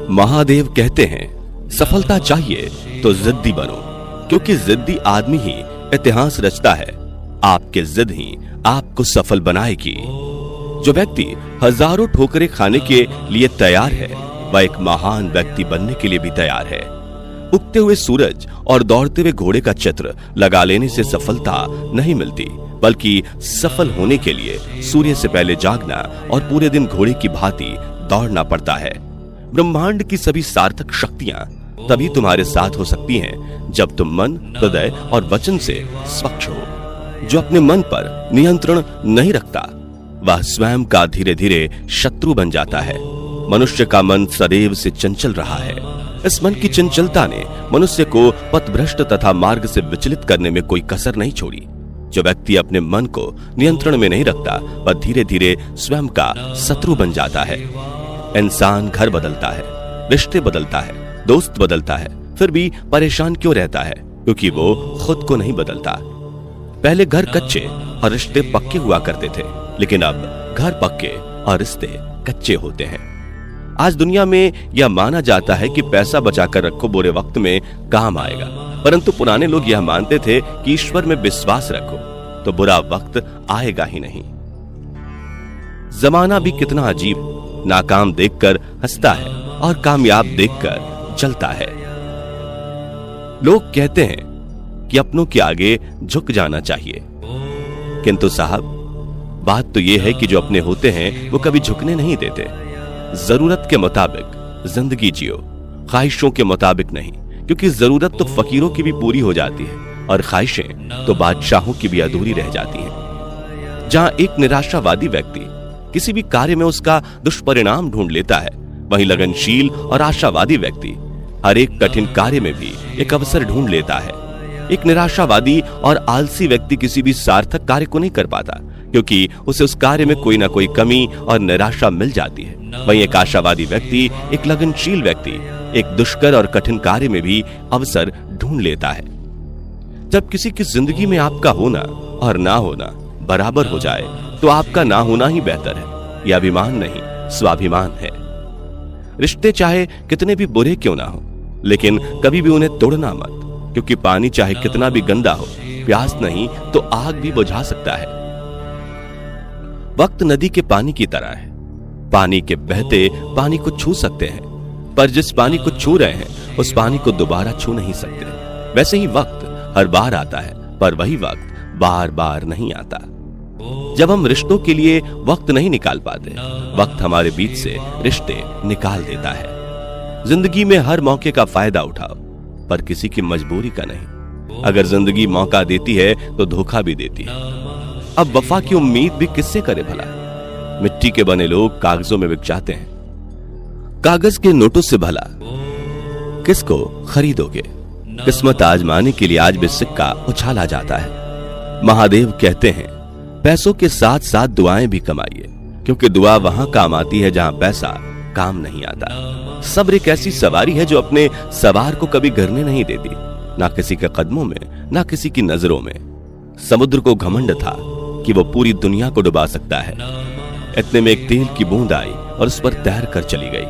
महादेव कहते हैं, सफलता चाहिए तो जिद्दी बनो, क्योंकि जिद्दी आदमी ही इतिहास रचता है। आपके जिद ही आपको सफल बनाएगी। जो व्यक्ति हजारों ठोकरें खाने के लिए तैयार है, वह एक महान व्यक्ति बनने के लिए भी तैयार है। उगते हुए सूरज और दौड़ते हुए घोड़े का चित्र लगा लेने से सफलता नहीं मिलती, बल्कि सफल होने के लिए सूर्य से पहले जागना और पूरे दिन घोड़े की भांति दौड़ना पड़ता है। ब्रह्मांड की सभी सार्थक शक्तियां तभी तुम्हारे साथ हो सकती हैं जब तुम मन, हृदय और वचन से स्वच्छ हो। जो अपने मन पर नियंत्रण नहीं रखता, वह स्वयं का धीरे धीरे शत्रु बन जाता है। मनुष्य का मन सदैव से चंचल रहा है। इस मन की चंचलता ने मनुष्य को पथभ्रष्ट तथा मार्ग से विचलित करने में कोई कसर नहीं छोड़ी। जो व्यक्ति अपने मन को नियंत्रण में नहीं रखता, वह धीरे धीरे स्वयं का शत्रु बन जाता है। इंसान घर बदलता है, रिश्ते बदलता है, दोस्त बदलता है, फिर भी परेशान क्यों रहता है? क्योंकि वो खुद को नहीं बदलता। पहले घर कच्चे और रिश्ते पक्के हुआ करते थे, लेकिन अब घर पक्के और रिश्ते कच्चे होते हैं। आज दुनिया में यह माना जाता है कि पैसा बचाकर रखो, बुरे वक्त में काम आएगा, परंतु पुराने लोग यह मानते थे कि ईश्वर में विश्वास रखो तो बुरा वक्त आएगा ही नहीं। जमाना भी कितना अजीब, नाकाम देखकर हंसता है और कामयाब देखकर जलता है। लोग कहते हैं कि अपनों के आगे झुक जाना चाहिए, किंतु साहब, बात तो यह है कि जो अपने होते हैं वो कभी झुकने नहीं देते। जरूरत के मुताबिक जिंदगी जियो, ख्वाहिशों के मुताबिक नहीं, क्योंकि जरूरत तो फकीरों की भी पूरी हो जाती है और ख्वाहिशें तो बादशाहों की भी अधूरी रह जाती हैं। जहां एक निराशावादी व्यक्ति किसी भी कार्य में उसका दुष्परिणाम ढूंढ लेता है, वहीं लगनशील और आशावादी व्यक्ति हर एक कठिन कार्य में भी एक अवसर ढूंढ लेता है। एक निराशावादी और आलसी व्यक्ति किसी भी सार्थक कार्य को नहीं कर पाता, क्योंकि उसे उस कार्य में कोई ना कोई कमी और निराशा मिल जाती है। वहीं एक आशावादी व्यक्ति, एक लगनशील व्यक्ति एक दुष्कर और कठिन कार्य में भी अवसर ढूंढ लेता है। जब किसी की जिंदगी में आपका होना और ना होना बराबर हो जाए, तो आपका ना होना ही बेहतर है। यह अभिमान नहीं, स्वाभिमान है। रिश्ते चाहे कितने भी बुरे क्यों ना हो, लेकिन कभी भी उन्हें तोड़ना मत, क्योंकि पानी चाहे कितना भी गंदा हो, प्यास नहीं तो आग भी बुझा सकता है। वक्त नदी के पानी की तरह है। पानी के बहते पानी को छू सकते हैं, पर जिस पानी को छू रहे हैं उस पानी को दोबारा छू नहीं सकते। वैसे ही वक्त हर बार आता है, पर वही वक्त बार बार नहीं आता। जब हम रिश्तों के लिए वक्त नहीं निकाल पाते, वक्त हमारे बीच से रिश्ते निकाल देता है। जिंदगी में हर मौके का फायदा उठाओ, पर किसी की मजबूरी का नहीं। अगर जिंदगी मौका देती है तो धोखा भी देती है। अब वफा की उम्मीद भी किससे करे भला? मिट्टी के बने लोग कागजों में बिक जाते हैं, कागज के नोटों से भला किसको खरीदोगे? किस्मत आजमाने के लिए आज भी सिक्का उछाला जाता है। महादेव कहते हैं, पैसों के साथ साथ दुआएं भी कमाइए, क्योंकि दुआ वहां काम आती है जहां पैसा काम नहीं आता। सब्र एक ऐसी सवारी है जो अपने सवार को कभी गिरने नहीं देती, ना किसी के कदमों में, ना किसी की नजरों में। समुद्र को घमंड था कि वो पूरी दुनिया को डुबा सकता है। इतने में एक तेल की बूंद आई और उस पर तैर कर चली गई।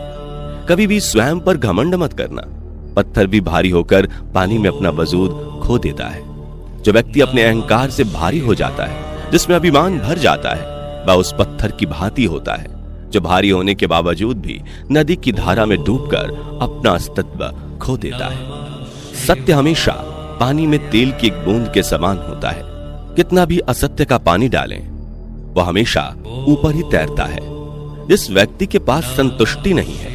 कभी भी स्वयं पर घमंड मत करना। पत्थर भी भारी होकर पानी में अपना वजूद खो देता है। जो व्यक्ति अपने अहंकार से भारी हो जाता है, जिसमें अभिमान भर जाता है, वह उस पत्थर की भांति होता है जो भारी होने के बावजूद भी नदी की धारा में डूबकर अपना अस्तित्व खो देता है। सत्य हमेशा पानी में तेल की एक बूंद के समान होता है। कितना भी असत्य का पानी डालें, वह हमेशा ऊपर ही तैरता है। जिस व्यक्ति के पास संतुष्टि नहीं है,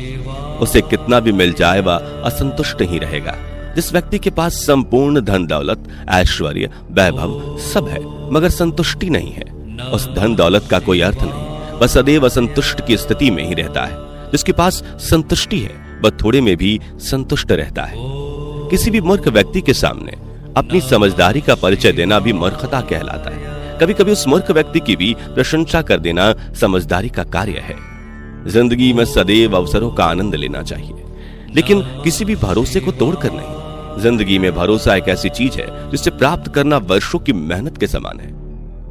उसे कितना भी मिल जाए वह असंतुष्ट ही रहेगा। जिस व्यक्ति के पास संपूर्ण धन दौलत, ऐश्वर्य, वैभव सब है, मगर संतुष्टि नहीं है, उस धन दौलत का कोई अर्थ नहीं। वह सदैव असंतुष्ट की स्थिति में ही रहता है। जिसके पास संतुष्टि है, वह थोड़े में भी संतुष्ट रहता है। किसी भी मूर्ख व्यक्ति के सामने अपनी समझदारी का परिचय देना भी मूर्खता कहलाता है। कभी कभी उस मूर्ख व्यक्ति की भी प्रशंसा कर देना समझदारी का कार्य है। जिंदगी में सदैव अवसरों का आनंद लेना चाहिए, लेकिन किसी भी भरोसे को तोड़कर नहीं। जिंदगी में भरोसा एक ऐसी चीज है जिसे प्राप्त करना वर्षों की मेहनत के समान है।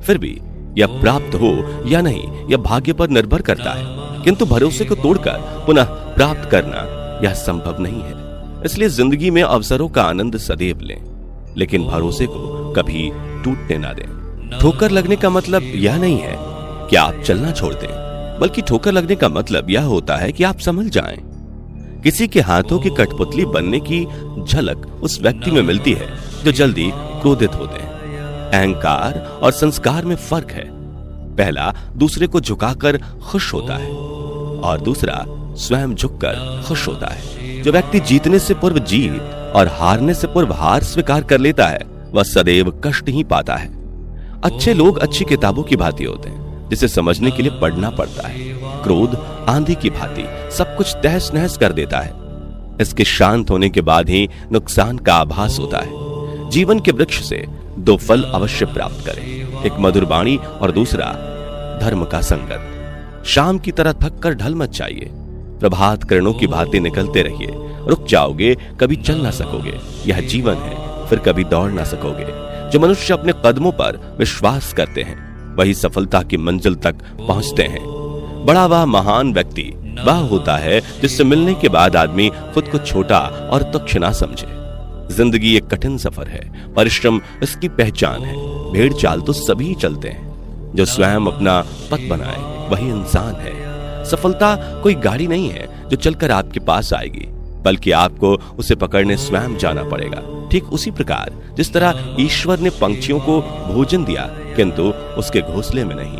फिर भी यह प्राप्त हो या नहीं, यह भाग्य पर निर्भर करता है, किंतु भरोसे को तोड़कर पुनः प्राप्त करना यह संभव नहीं है। इसलिए जिंदगी में अवसरों का आनंद सदैव लें, लेकिन भरोसे को कभी टूटने ना दें। ठोकर लगने का मतलब यह नहीं है कि आप चलना छोड़ दें, बल्कि ठोकर लगने का मतलब यह होता है कि आप संभल जाएं। किसी के हाथों की कठपुतली बनने की झलक उस व्यक्ति में मिलती है जो जल्दी क्रोधित होते हैं। अहंकार और संस्कार में फर्क है। पहला दूसरे को झुकाकर खुश होता है और दूसरा स्वयं झुककर खुश होता है। जो व्यक्ति जीतने से पूर्व जीत और हारने से पूर्व हार स्वीकार कर लेता है, वह सदैव कष्ट ही पाता है। अच्छे लोग अच्छी किताबों की भांति होते हैं, जिसे समझने के लिए पढ़ना पड़ता है। क्रोध आंधी की भांति सब कुछ तहस नहस कर देता है। इसके शांत होने के बाद ही नुकसान का आभास होता है। जीवन के वृक्ष से दो फल अवश्य प्राप्त करें, एक मधुर वाणी और दूसरा धर्म का संगत। शाम की तरह थक कर ढल मत जाइए। प्रभात किरणों की भांति निकलते रहिए। रुक जाओगे, कभी चल ना सकोगे। यह जीवन है, फिर कभी दौड़ ना सकोगे। जो मनुष्य अपने कदमों पर विश्वास करते हैं, वही सफलता की मंजिल तक पहुंचते हैं। बड़ा वह महान व्यक्ति वह होता है जिससे मिलने के बाद आदमी खुद को छोटा और तुच्छ ना समझे। जिंदगी एक कठिन सफर है, परिश्रम इसकी पहचान है। भेड़ चाल तो सभी चलते हैं, जो स्वयं अपना पथ बनाए वही इंसान है। सफलता कोई गाड़ी नहीं है जो चलकर आपके पास आएगी, बल्कि आपको उसे पकड़ने स्वयं जाना पड़ेगा। ठीक उसी प्रकार जिस तरह ईश्वर ने पंछियों को भोजन दिया, किंतु उसके घोंसले में नहीं।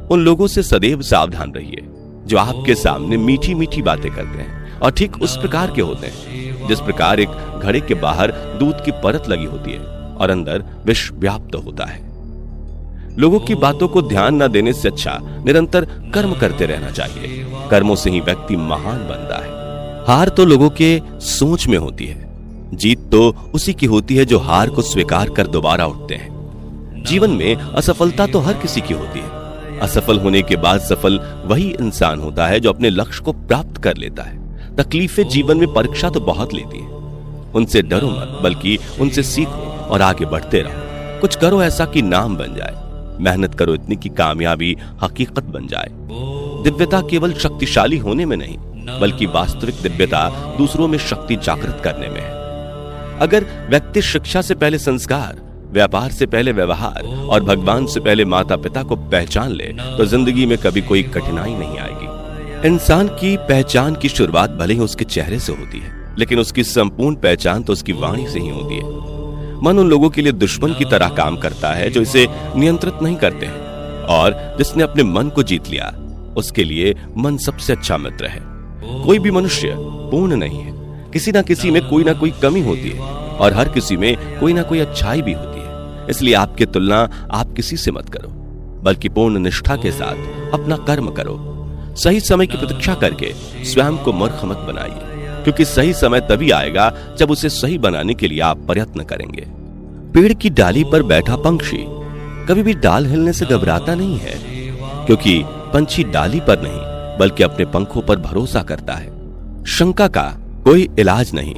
उन लोगों से सदैव सावधान रहिए जो आपके सामने मीठी मीठी बातें करते हैं और ठीक उस प्रकार के होते हैं जिस प्रकार एक घड़े के बाहर दूध की परत लगी होती है और अंदर विष व्याप्त होता है। लोगों की बातों को ध्यान न देने से अच्छा निरंतर कर्म करते रहना चाहिए। कर्मों से ही व्यक्ति महान बनता है। हार तो लोगों के सोच में होती है, जीत तो उसी की होती है जो हार को स्वीकार कर दोबारा उठते हैं। जीवन में असफलता तो हर किसी की होती है। असफल होने के बाद सफल वही इंसान होता है जो अपने लक्ष्य को प्राप्त कर लेता है। तकलीफें जीवन में परीक्षा तो बहुत लेती है, उनसे डरो मत, बल्कि उनसे सीखो और आगे बढ़ते रहो। कुछ करो ऐसा कि नाम बन जाए, मेहनत करो इतनी कि कामयाबी हकीकत बन जाए। दिव्यता केवल शक्तिशाली होने में नहीं, बल्कि वास्तविक दिव्यता दूसरों में शक्ति जागृत करने में है। अगर व्यक्ति शिक्षा से पहले संस्कार, व्यापार से पहले व्यवहार और भगवान से पहले माता पिता को पहचान ले, तो जिंदगी में कभी कोई कठिनाई नहीं आएगी। इंसान की पहचान की शुरुआत भले ही उसके चेहरे से होती है, लेकिन उसकी संपूर्ण पहचान तो उसकी वाणी से ही होती है। मन उन लोगों के लिए दुश्मन की तरह काम करता है जो इसे नियंत्रित नहीं करते हैं, और जिसने अपने मन को जीत लिया उसके लिए मन सबसे अच्छा मित्र है। कोई भी मनुष्य पूर्ण नहीं है, किसी ना किसी में कोई ना कोई कमी होती है और हर किसी में कोई ना कोई अच्छाई भी होती है। इसलिए आपकी तुलना आप किसी से मत करो, बल्कि पूर्ण निष्ठा के साथ अपना कर्म करो। सही समय की प्रतीक्षा करके स्वयं को मूर्ख मत बनाइए, क्योंकि सही समय तभी आएगा जब उसे सही बनाने के लिए आप प्रयत्न करेंगे। पेड़ की डाली पर बैठा पंछी कभी भी डाल हिलने से घबराता नहीं है, क्योंकि पंछी डाली पर नहीं बल्कि अपने पंखों पर भरोसा करता है। शंका का कोई इलाज नहीं,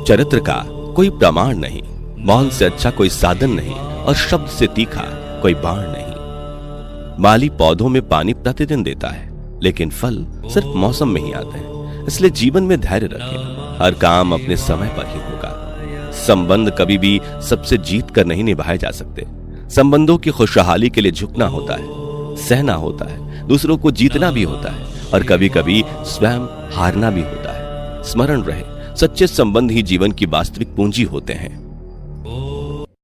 चरित्र का कोई प्रमाण नहीं, मौन से अच्छा कोई साधन नहीं और शब्द से तीखा कोई बाण नहीं। माली पौधों में पानी प्रतिदिन देता है, लेकिन फल सिर्फ मौसम में ही आते हैं। इसलिए जीवन में धैर्य रखें, हर काम अपने समय पर ही होगा। संबंध कभी भी सबसे जीत कर नहीं निभाए जा सकते। संबंधों की खुशहाली के लिए झुकना होता है, सहना होता है, दूसरों को जीतना भी होता है और कभी कभी स्वयं हारना भी होता है। स्मरण रहे, सच्चे संबंध ही जीवन की वास्तविक पूंजी होते हैं।